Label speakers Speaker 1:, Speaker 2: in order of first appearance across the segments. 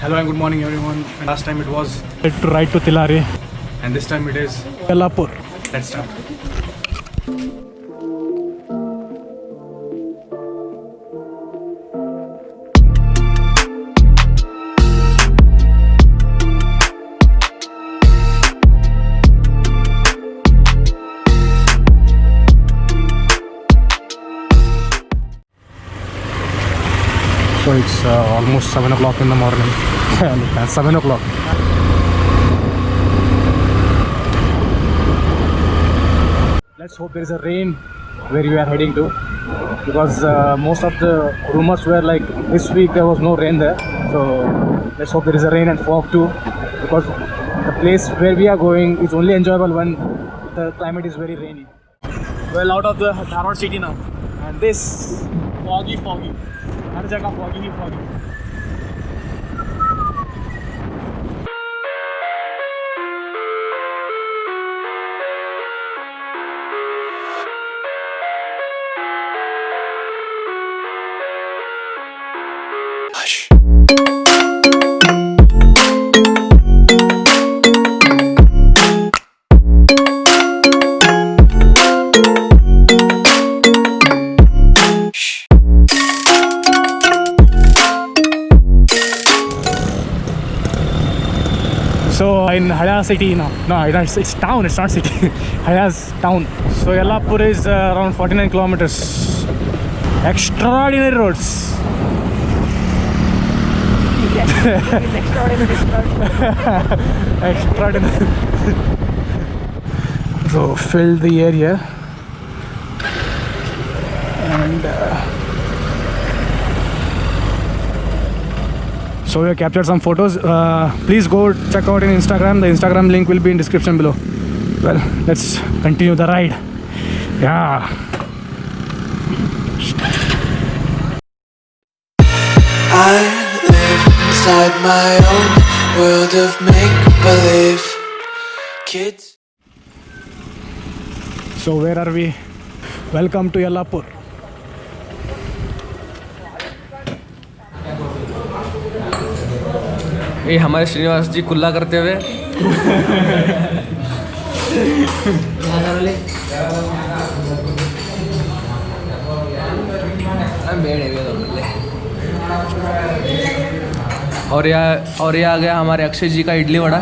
Speaker 1: Hello and good morning everyone. And last time it was
Speaker 2: to ride to Tilari
Speaker 1: and this time it is
Speaker 2: Yellapur.
Speaker 1: Let's start.
Speaker 2: So it's almost 7 o'clock in the morning. 7 o'clock. Let's hope there is a rain where we are heading to, because most of the rumors were like this week there was no rain there. So let's hope there is a rain and fog too, because the place where we are going is only enjoyable when the climate is very rainy. Well, out of the Dharwad city now, and this foggy. हर जगह foggy he foggy. So in Haya city now, no, it's town, it's not city. Haya's town. So Yellapur is around 49 kilometers. Extraordinary roads. Extraordinary. So filled the area and so we have captured some photos. Please go check out in Instagram. The Instagram link will be in description below. Well, let's continue the ride. Yeah.
Speaker 3: I live inside my own world of make-believe. Kids.
Speaker 2: So where are we? Welcome to Yellapur.
Speaker 4: ये हमारे श्रीनिवास जी कुल्ला करते हुए और ये आ गया हमारे अक्षय जी का idli vada.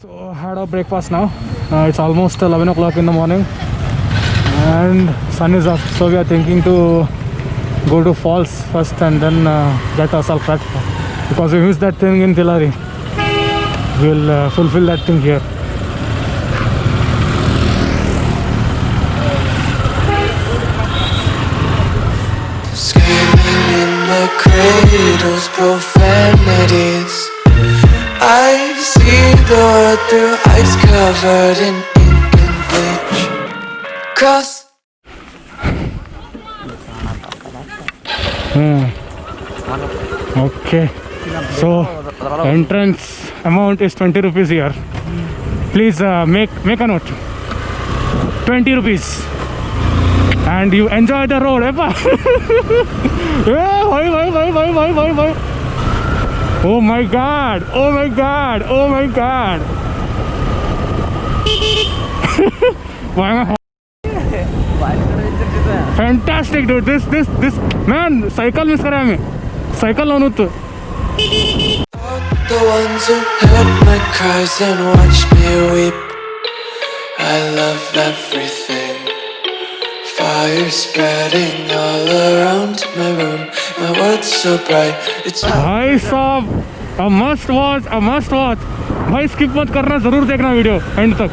Speaker 2: So had our breakfast now. It's almost 11 o'clock in the morning and sun is up, so we are thinking to go to falls first and then get ourselves back, because we missed that thing in Tilari. We'll fulfill that thing here.
Speaker 3: Screaming in the cradles, profanities. I see the world through ice covered in ink and bleach. Cross.
Speaker 2: Okay. So entrance amount is 20 rupees here. Please make a note. 20 rupees. And you enjoy the road, Epa. Bye. Oh my god! Oh my god! Oh my god! Why am I? Fantastic, dude! This man, cycle miss kara hame. Cycle on uttu.
Speaker 3: The ones who heard my cries and watched me weep. I love everything. Fire spreading all around my room. My world's so bright. It's
Speaker 2: भाई साहब, a must watch. भाई skip मत करना, जरूर देखना video and तक.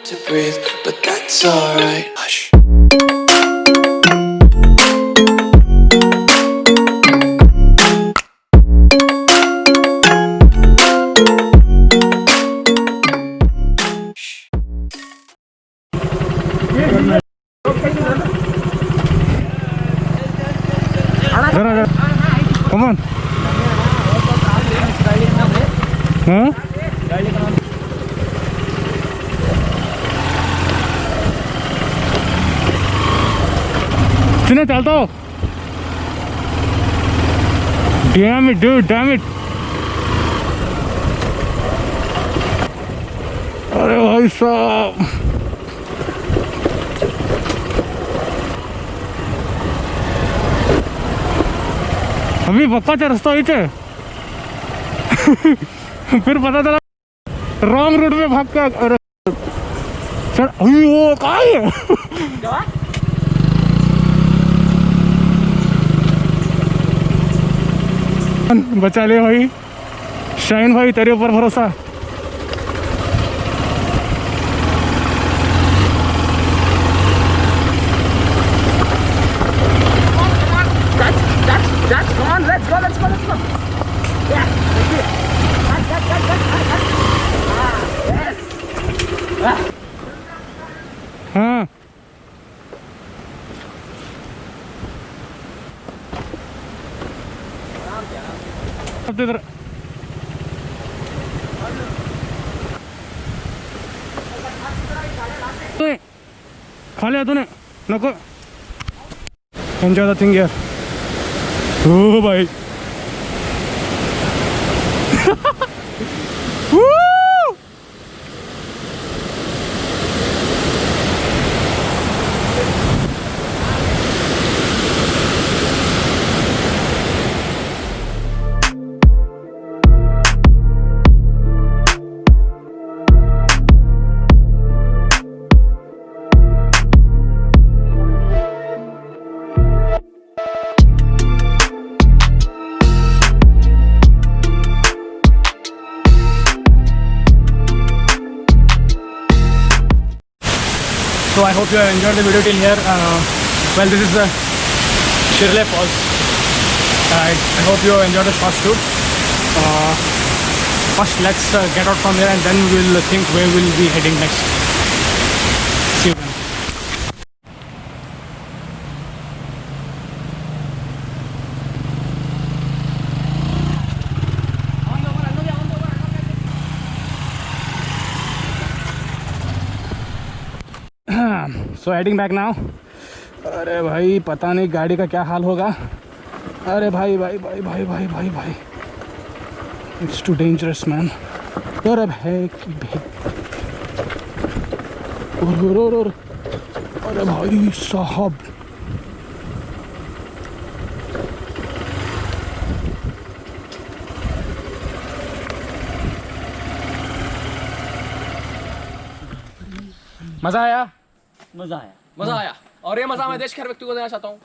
Speaker 3: to breathe, but that's alright. Hush.
Speaker 2: Come on. हाँ चुने चलता हो damn it dude damn it अरे भाई साहब अभी पक्का चा रास्ता ही थे फिर पता चला रॉन्ग रूट में भाग के अरे सर वो कहाँ है बचा ले भाई शाइन भाई तेरे ऊपर भरोसा हाँ इधर खा लिया तूने नको एंजॉय द थिंग यार ओ भाई
Speaker 1: So I hope you have enjoyed the video till here. Well, this is the Shirley Falls. I hope you have enjoyed the short tour. First, let's get out from here and then we will think where we will be heading next. See you then.
Speaker 2: So heading back now अरे भाई पता नहीं गाड़ी का क्या हाल होगा अरे भाई भाई भाई भाई भाई भाई भाई इट्स टू डेंजरस मैन अरे भाई अरे भाई साहब मज़ा आया
Speaker 4: मजा आया और ये मजा मैं देश के हर व्यक्ति को देना चाहता हूँ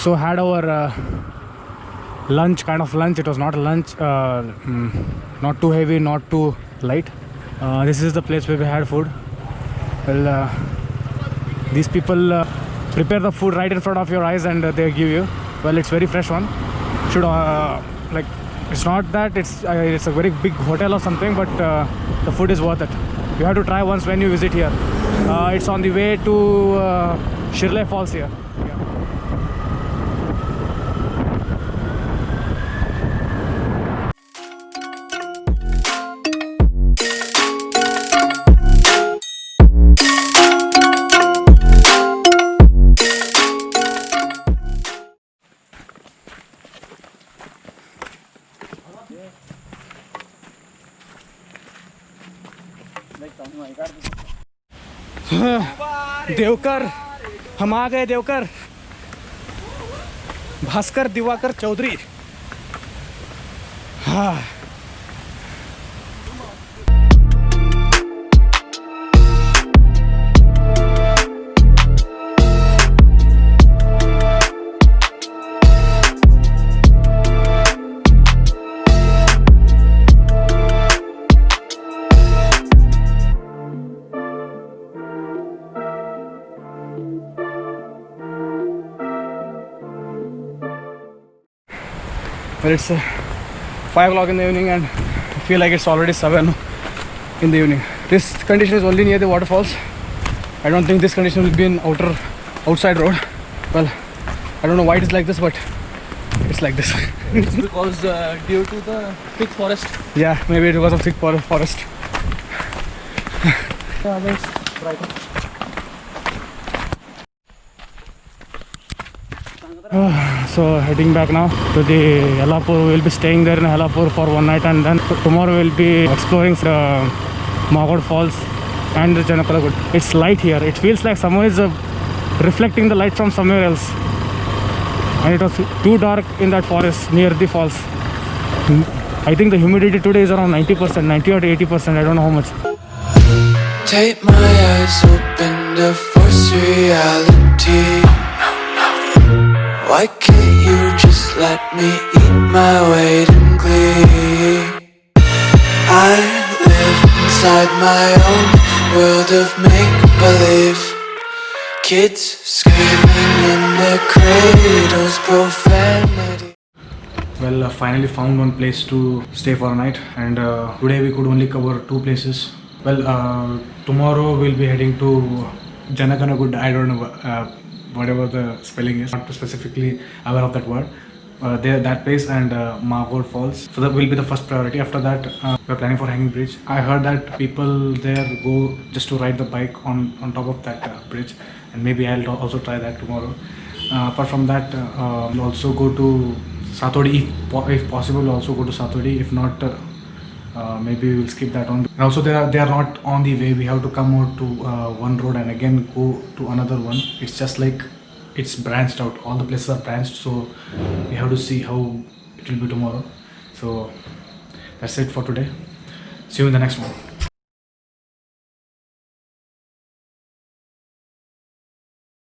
Speaker 2: So had our lunch, kind of lunch. It was not a lunch, not too heavy, not too light. This is the place where we had food. Well, these people prepare the food right in front of your eyes and they give you. Well, it's very fresh one. Should like it's not that it's a very big hotel or something, but the food is worth it. You have to try once when you visit here. It's on the way to Shirley Falls here. Devkar हम आ गए देवकर भास्कर दिवाकर चौधरी हाँ But it's 5 o'clock in the evening and I feel like it's already 7 in the evening. This condition is only near the waterfalls. I don't think this condition will be in outside road. Well, I don't know why it is like this, but it's like this.
Speaker 4: It's because due to the thick forest.
Speaker 2: Yeah, maybe because of thick forest. So heading back now to the Yellapur. We'll be staying there in Yellapur for one night, and then tomorrow we'll be exploring the Magod Falls and the Chikmagalur. It's light here. It feels like someone is reflecting the light from somewhere else. And it was too dark in that forest near the falls. I think the humidity today is around 90%, 90 or 80%. I don't know how much.
Speaker 3: Take my eyes open to force reality. Why can't you just let me eat my weight in glee? I live inside my own world of make-believe. Kids screaming in their cradles, profanity.
Speaker 2: Well, finally found one place to stay for a night, and today we could only cover two places. Well, tomorrow we'll be heading to Janakanagud. I don't know whatever the spelling is. Not specifically aware of that word. There, that place and Magod Falls. So that will be the first priority. After that, we're planning for Hanging Bridge. I heard that people there go just to ride the bike on top of that bridge, and maybe I'll also try that tomorrow. Apart from that, we'll also go to Satodi if possible. We'll also go to Satodi. If not, maybe we'll skip that one. And also they are not on the way. We have to come out to one road and again go to another one. It's just like it's branched out. All the places are branched, so we have to see how it will be tomorrow. So that's it for today. See you in the next one.